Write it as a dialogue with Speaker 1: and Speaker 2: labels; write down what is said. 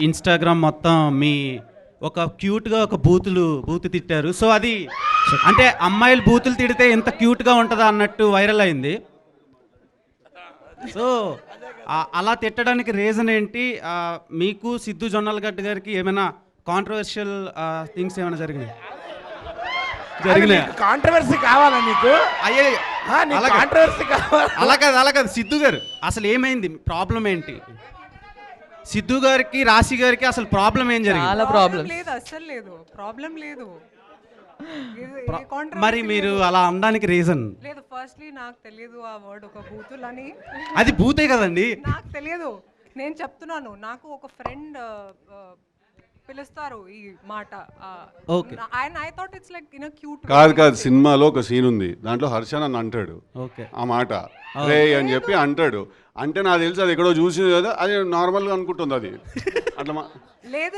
Speaker 1: Instagram మొత్తం మీ ఒక క్యూట్గా ఒక బూతు తిట్టారు. సో అది అంటే అమ్మాయిలు బూతులు తిడితే ఎంత క్యూట్గా ఉంటుందా అన్నట్టు వైరల్ అయింది. సో అలా తిట్టడానికి రీజన్ ఏంటి? మీకు సిద్ధు జొన్నలగడ్డ గారికి ఏమైనా కాంట్రవర్షియల్ థింగ్స్ ఏమైనా జరిగినాయి?
Speaker 2: కాంట్రవర్సీ కావాలా నీకు?
Speaker 1: అయ్యే
Speaker 2: కాంట్రవర్సీ కావాలా?
Speaker 1: అలా కాదు సిద్ధు గారు, అసలు ఏమైంది? ప్రాబ్లం ఏంటి? సిద్ధు గారికి రాశి గారికి అసలు ప్రాబ్లం ఏం జరిగింది?
Speaker 3: చాలా ప్రాబ్లం
Speaker 4: లేదు, అస్సలు లేదు, ప్రాబ్లం లేదు.
Speaker 1: మరి మీరు అలా అనడానికి రీజన్?
Speaker 4: లేదు, ఫస్ట్లీ నాకు తెలియదు ఆ వర్డ్ ఒక బూతులని.
Speaker 1: అది బూతే కదండి.
Speaker 4: నాకు తెలియదు, నేను చెప్తున్నాను. నాకు ఒక ఫ్రెండ్ పిలుస్తారు ఈ మాట.
Speaker 1: Okay.
Speaker 4: I thought it's like in cute.
Speaker 5: కాదు సినిమాలో ఒక సీన్ ఉంది, దాంట్లో హర్ష నన్ను అంటాడు
Speaker 1: ఓకే
Speaker 5: ఆ మాట రే అని చెప్పి అంటాడు. అంటే నాకు తెలుసు అది ఎక్కడో చూసి కదా, అది నార్మల్గా అనుకుంటుంది అది అట్లా
Speaker 4: లేదు